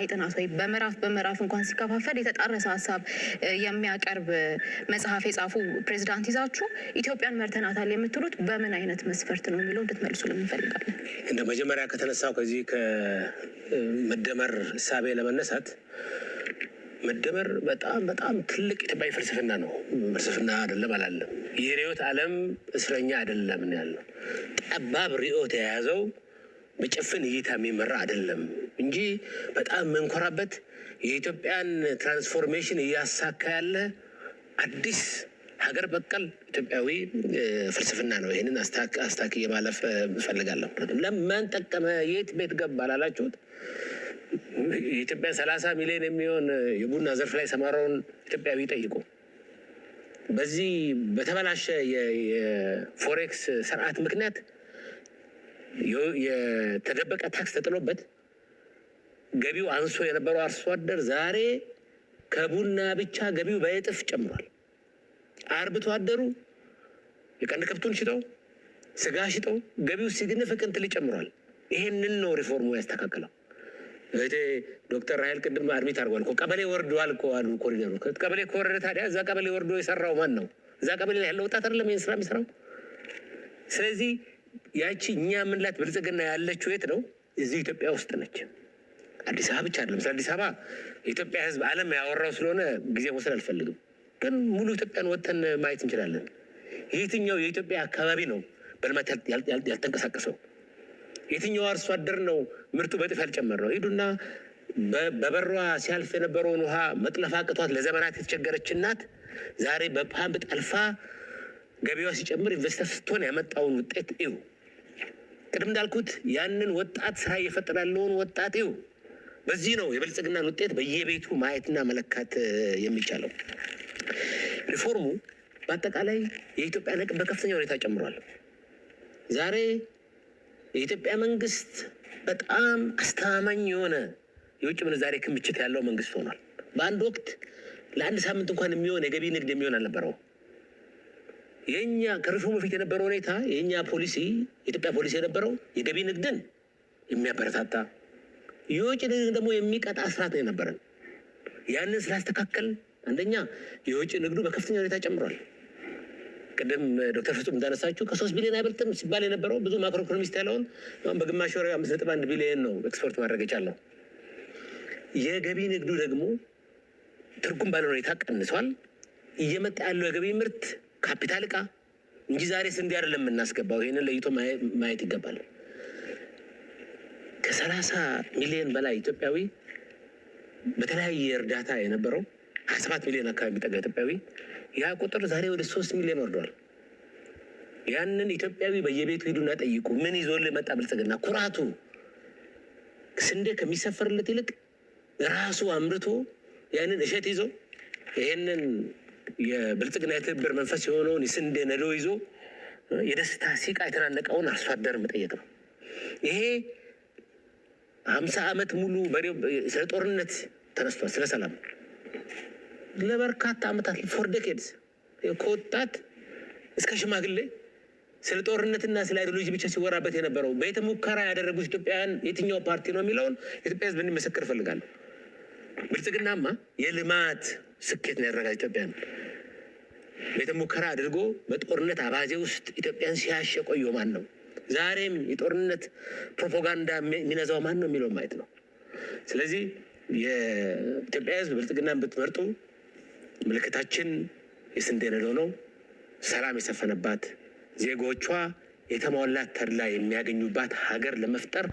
ጥናት ወይ በምዕራፍ እንኳን ሲከፋፈል የተጣረሰ ሐሳብ የሚያቀርብ መጽሐፍ የጻፉ ፕሬዝዳንት ይዛችሁ ኢትዮጵያን መርተናታል የምትሉት በምን አይነት መስፈርት ነው የሚለው እንድትመልሱልን እንፈልጋለን። እንደ መጀመሪያ ከተነሳው ከዚህ ከመደመር እሳቤ ለመነሳት መደመር በጣም ትልቅ ኢትዮጵያዊ ፍልስፍና ነው። ፍልስፍና አይደለም አላለም። የርዕዮተ ዓለም እስረኛ አይደለም ያለው ጠባብ ርዕዮት የያዘው በጭፍን እይታ የሚመራ አይደለም እንጂ በጣም መንኮራበት የኢትዮጵያን ትራንስፎርሜሽን እያሳካ ያለ አዲስ ሀገር በቀል ኢትዮጵያዊ ፍልስፍና ነው። ይሄንን አስታክ የማለፍ ፈልጋለሁ። ለማን ጠቀመ የት ቤት ገባ ላላችሁት የኢትዮጵያ 30 ሚሊዮን የሚሆን የቡና ዘርፍ ላይ ሰማራውን ኢትዮጵያዊ ጠይቁ። በዚህ በተበላሸ የፎሬክስ ስርዓት ምክንያት የተደበቀ ታክስ ተጥሎበት ገቢው አንሶ የነበረው አርሶ አደር ዛሬ ከቡና ብቻ ገቢው በእጥፍ ጨምሯል። አርብቶ አደሩ የቀንድ ከብቱን ሽጠው ስጋ ሽጠው ገቢው ሲግኒፊካንትሊ ጨምሯል። ይሄንን ነው ሪፎርሙ ያስተካከለው። ዶክተር ራሄል ቅድም አድሚት አድርጓል እኮ ቀበሌ ወርዷል እኮ አሉ። ኮሪደሩ ቀበሌ ከወረደ ታዲያ እዛ ቀበሌ ወርዶ የሰራው ማን ነው? እዛ ቀበሌ ላይ ያለው ወጣት አይደለም ይሄን ስራ የሚሰራው? ስለዚህ ያቺ እኛ ምንላት ብልጽግና ያለችው የት ነው? እዚህ ኢትዮጵያ ውስጥ ነች። አዲስ አበባ ብቻ አይደለም። አዲስ አበባ የኢትዮጵያ ሕዝብ ዓለም ያወራው ስለሆነ ጊዜ መውሰድ አልፈልግም፣ ግን ሙሉ ኢትዮጵያን ወጥተን ማየት እንችላለን። የትኛው የኢትዮጵያ አካባቢ ነው በልማት ያልተንቀሳቀሰው? የትኛው አርሶ አደር ነው ምርቱ በጥፍ ያልጨመረው? ሂዱና በበሯ ሲያልፍ የነበረውን ውሃ መጥለፍ አቅቷት ለዘመናት የተቸገረች እናት ዛሬ በፓምፕ ጠልፋ ገቢዋ ሲጨምር ኢንቨስተር ስትሆን ያመጣውን ውጤት እዩ። ቅድም እንዳልኩት ያንን ወጣት ስራ እየፈጠረ ያለውን ወጣት እዩ። በዚህ ነው የብልጽግናን ውጤት በየቤቱ ማየትና መለካት የሚቻለው። ሪፎርሙ በአጠቃላይ የኢትዮጵያ ነቅ በከፍተኛ ሁኔታ ጨምሯል። ዛሬ የኢትዮጵያ መንግስት በጣም አስተማማኝ የሆነ የውጭ ምንዛሬ ክምችት ያለው መንግስት ሆኗል። በአንድ ወቅት ለአንድ ሳምንት እንኳን የሚሆን የገቢ ንግድ የሚሆን አልነበረው። የኛ ከሪፎርሙ በፊት የነበረው ሁኔታ የኛ ፖሊሲ የኢትዮጵያ ፖሊሲ የነበረው የገቢ ንግድን የሚያበረታታ የውጭ ንግድ ደግሞ የሚቀጣ ስርዓት ነው የነበረን። ያንን ስላስተካከል አንደኛ የውጭ ንግዱ በከፍተኛ ሁኔታ ጨምሯል። ቅድም ዶክተር ፍጹም እንዳነሳችሁ ከ3 ቢሊዮን አይበልጥም ሲባል የነበረው ብዙ ማክሮ ኢኮኖሚስት ያለውን አሁን በግማሽ ወር 5.1 ቢሊዮን ነው ኤክስፖርት ማድረግ የቻለው። የገቢ ንግዱ ደግሞ ትርጉም ባለው ሁኔታ ቀንሷል። እየመጣ ያለው የገቢ ምርት ካፒታል ዕቃ እንጂ ዛሬ ስንዴ አይደለም የምናስገባው። ይሄንን ለይቶ ማየት ይገባል። ከ30 ሚሊዮን በላይ ኢትዮጵያዊ በተለያየ እርዳታ የነበረው 27 ሚሊዮን አካባቢ የሚጠጋ ኢትዮጵያዊ ያ ቁጥር ዛሬ ወደ 3 ሚሊዮን ወርዷል። ያንን ኢትዮጵያዊ በየቤቱ ሂዱና ጠይቁ። ምን ይዞልህ መጣ ብልጽግና? ኩራቱ ስንዴ ከሚሰፈርለት ይልቅ ራሱ አምርቶ ያንን እሸት ይዞ ይሄንን የብልጽግና የትብብር መንፈስ የሆነውን የስንዴ ነዶ ይዞ የደስታ ሲቃ የተናነቀውን አርሶ አደር መጠየቅ ነው። ይሄ 50 ዓመት ሙሉ ስለ ጦርነት ተነስቷል፣ ስለ ሰላም ለበርካታ ዓመታት ፎር ዴኬድስ ከወጣት እስከ ሽማግሌ ስለ ጦርነትና ስለ አይዲዮሎጂ ብቻ ሲወራበት የነበረው ቤተ ሙከራ ያደረጉት ኢትዮጵያውያን የትኛው ፓርቲ ነው የሚለውን የኢትዮጵያ ሕዝብ እንዲመሰክር እፈልጋለሁ። ብልጽግናማ የልማት ስኬት ነው ያደረጋት ኢትዮጵያን። ቤተ ሙከራ አድርጎ በጦርነት አባዜ ውስጥ ኢትዮጵያን ሲያሸ ቆየው ማን ነው? ዛሬም የጦርነት ፕሮፓጋንዳ የሚነዛው ማን ነው የሚለው ማየት ነው። ስለዚህ የኢትዮጵያ ሕዝብ ብልጽግናን ብትመርጡ ምልክታችን የስንዴ ነዶ ነው። ሰላም የሰፈነባት ዜጎቿ የተሟላ ተድላ የሚያገኙባት ሀገር ለመፍጠር